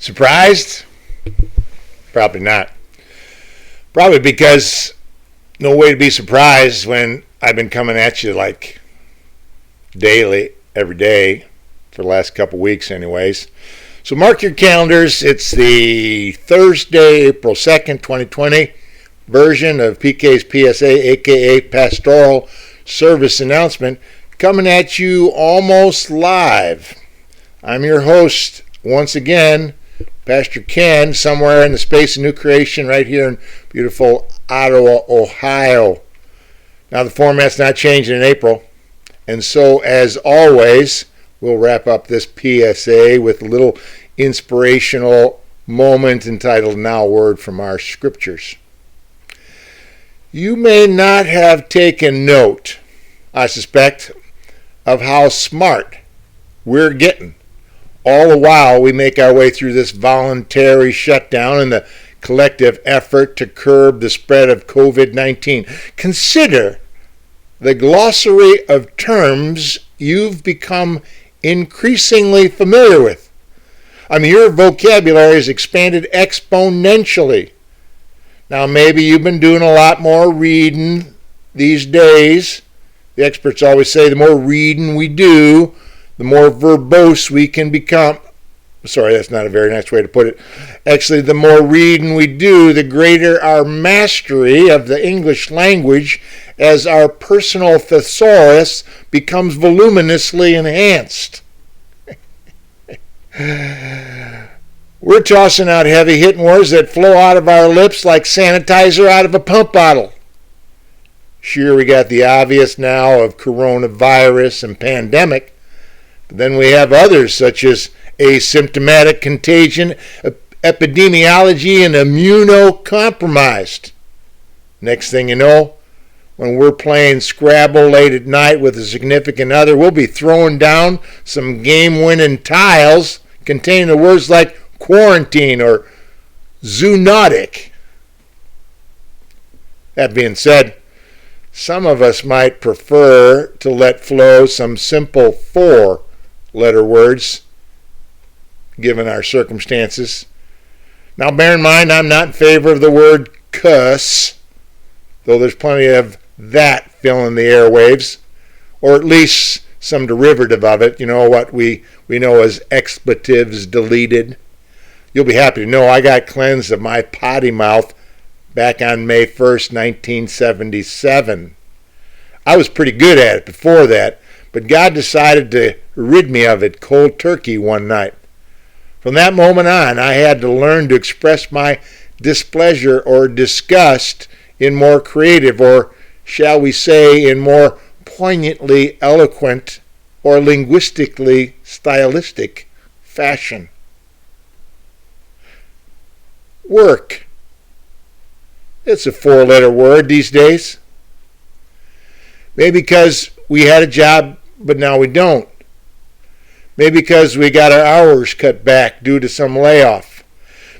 Surprised? Probably not. Probably because no way to be surprised when I've been coming at you like daily, every day, for the last couple weeks anyways. So mark your calendars. It's the Thursday, April 2nd, 2020 version of PK's PSA, aka Pastoral Service Announcement, coming at you almost live. I'm your host once again, Pastor Ken, somewhere in the space of new creation right here in beautiful Ottawa, Ohio. Now the format's not changing in April, and so as always, we'll wrap up this PSA with a little inspirational moment entitled Now a Word from Our Scriptures. You may not have taken note, I suspect, of how smart we're getting all the while we make our way through this voluntary shutdown and the collective effort to curb the spread of COVID-19. Consider the glossary of terms you've become increasingly familiar with. I mean, your vocabulary has expanded exponentially. Now, maybe you've been doing a lot more reading these days. The experts always say the more reading we do, the more verbose we can become. Sorry, that's not a very nice way to put it. Actually, the more reading we do, the greater our mastery of the English language as our personal thesaurus becomes voluminously enhanced. We're tossing out heavy-hitting words that flow out of our lips like sanitizer out of a pump bottle. Sure, we got the obvious now of coronavirus and pandemic, but then we have others such as asymptomatic contagion, epidemiology, and immunocompromised. Next thing you know, when we're playing Scrabble late at night with a significant other, we'll be throwing down some game-winning tiles containing the words like quarantine or zoonotic. That being said, some of us might prefer to let flow some simple four-letter words, given our circumstances. Now, bear in mind, I'm not in favor of the word cuss, though there's plenty of that filling the airwaves, or at least some derivative of it, what we know as expletives deleted. You'll be happy to know I got cleansed of my potty mouth back on May 1st, 1977. I was pretty good at it before that, but God decided to rid me of it cold turkey one night. From that moment on, I had to learn to express my displeasure or disgust in more creative, or shall we say, in more poignantly eloquent or linguistically stylistic fashion. Work. It's a four-letter word these days. Maybe because we had a job, but now we don't. Maybe because we got our hours cut back due to some layoff.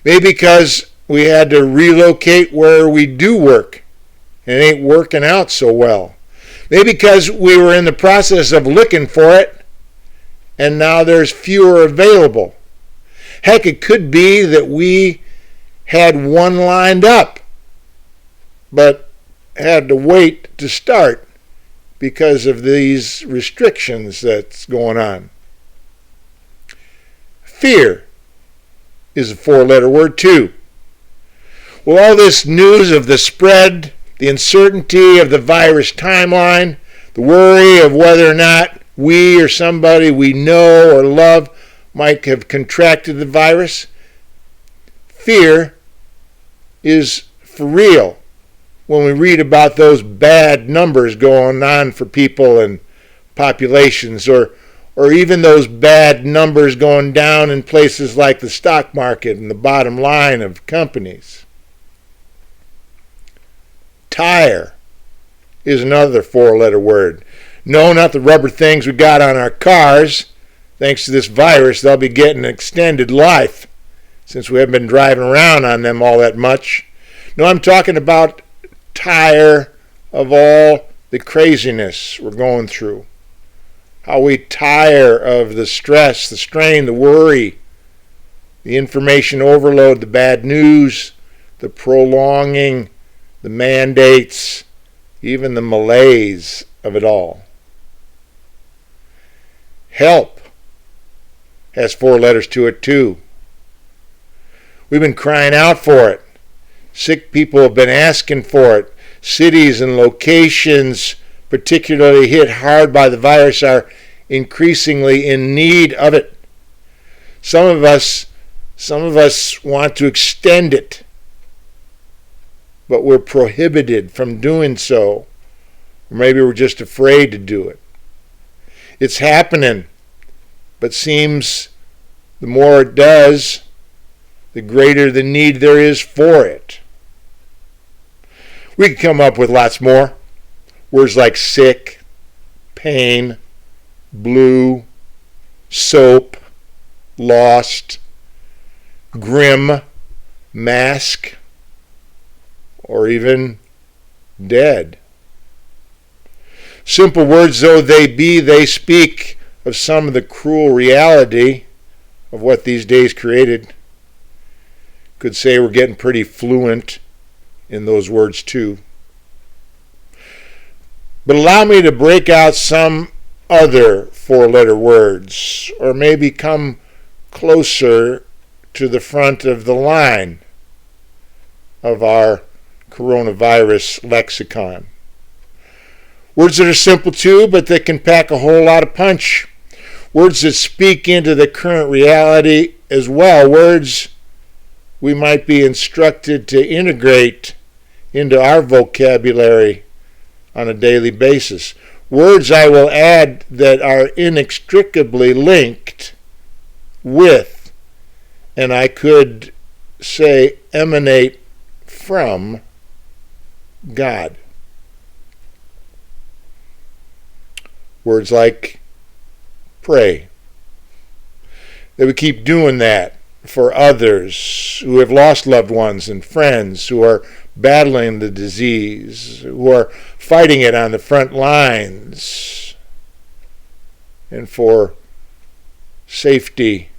Maybe because we had to relocate where we do work and it ain't working out so well. Maybe because we were in the process of looking for it and now there's fewer available. Heck, it could be that we had one lined up, but had to wait to start because of these restrictions that's going on. Fear is a four-letter word too. Well, all this news of the spread, the uncertainty of the virus timeline, the worry of whether or not we or somebody we know or love might have contracted the virus, fear is for real when we read about those bad numbers going on for people and populations, or even those bad numbers going down in places like the stock market and the bottom line of companies. Tire is another four-letter word. No, not the rubber things we got on our cars. Thanks to this virus, they'll be getting an extended life since we haven't been driving around on them all that much. No, I'm talking about tire of all the craziness we're going through. How we tire of the stress, the strain, the worry, The information overload, the bad news, the prolonging, the mandates, even the malaise of it all. Help has 4 letters to it too. We've been crying out for it. Sick people have been asking for it. Cities and locations particularly hit hard by the virus are increasingly in need of it. Some of us want to extend it, but we're prohibited from doing so. Or maybe we're just afraid to do it. It's happening, but seems the more it does, the greater the need there is for it. We could come up with lots more. Words like sick, pain, blue, soap, lost, grim, mask, or even dead. Simple words though they be, they speak of some of the cruel reality of what these days created. Could say we're getting pretty fluent in those words too. But allow me to break out some other 4-letter words, or maybe come closer to the front of the line of our coronavirus lexicon. Words that are simple too, but that can pack a whole lot of punch. Words that speak into the current reality as well. Words we might be instructed to integrate into our vocabulary on a daily basis. Words, I will add, that are inextricably linked with, and I could say emanate from, God. Words like pray. That we keep doing that for others who have lost loved ones and friends, who are battling the disease, who are fighting it on the front lines, and for safety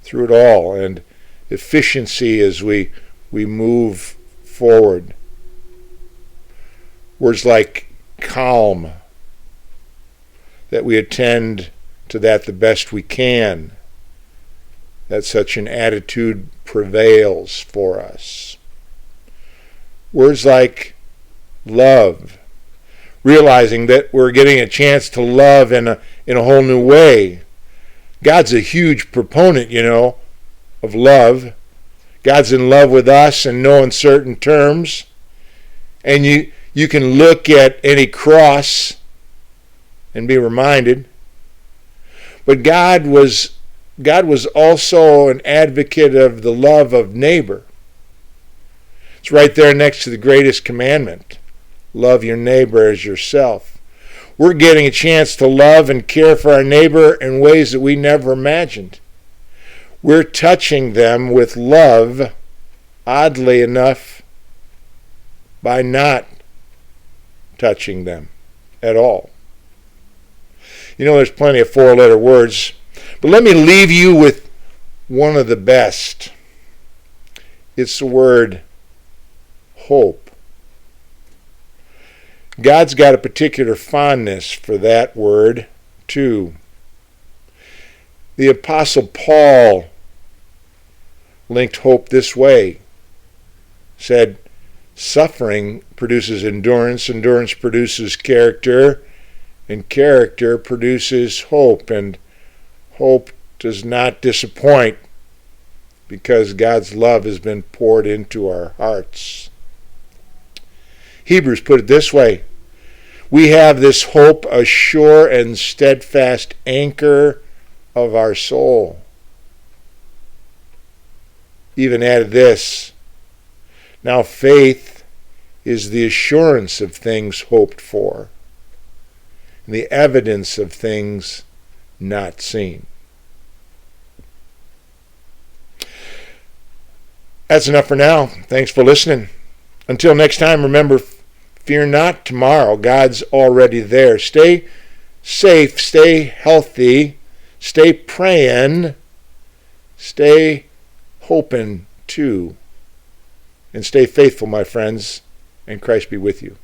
through it all and efficiency as we move forward. Words like calm, that we attend to that the best we can, that such an attitude prevails for us. Words like love, realizing that we're getting a chance to love in a whole new way. God's a huge proponent, of love. God's in love with us in no uncertain terms. And you can look at any cross and be reminded. But God was also an advocate of the love of neighbor. It's right there next to the greatest commandment. Love your neighbor as yourself. We're getting a chance to love and care for our neighbor in ways that we never imagined. We're touching them with love, oddly enough, by not touching them at all. There's plenty of 4-letter words, but let me leave you with one of the best. It's the word hope. God's got a particular fondness for that word, too. The Apostle Paul linked hope this way. Said, suffering produces endurance, endurance produces character, and character produces hope. And hope does not disappoint because God's love has been poured into our hearts. Hebrews put it this way: we have this hope, a sure and steadfast anchor of our soul. Even added this: now faith is the assurance of things hoped for, and the evidence of things not seen. That's enough for now. Thanks for listening. Until next time, remember, fear not tomorrow. God's already there. Stay safe, stay healthy, stay praying, Stay hoping too. And stay faithful, my friends, and Christ be with you.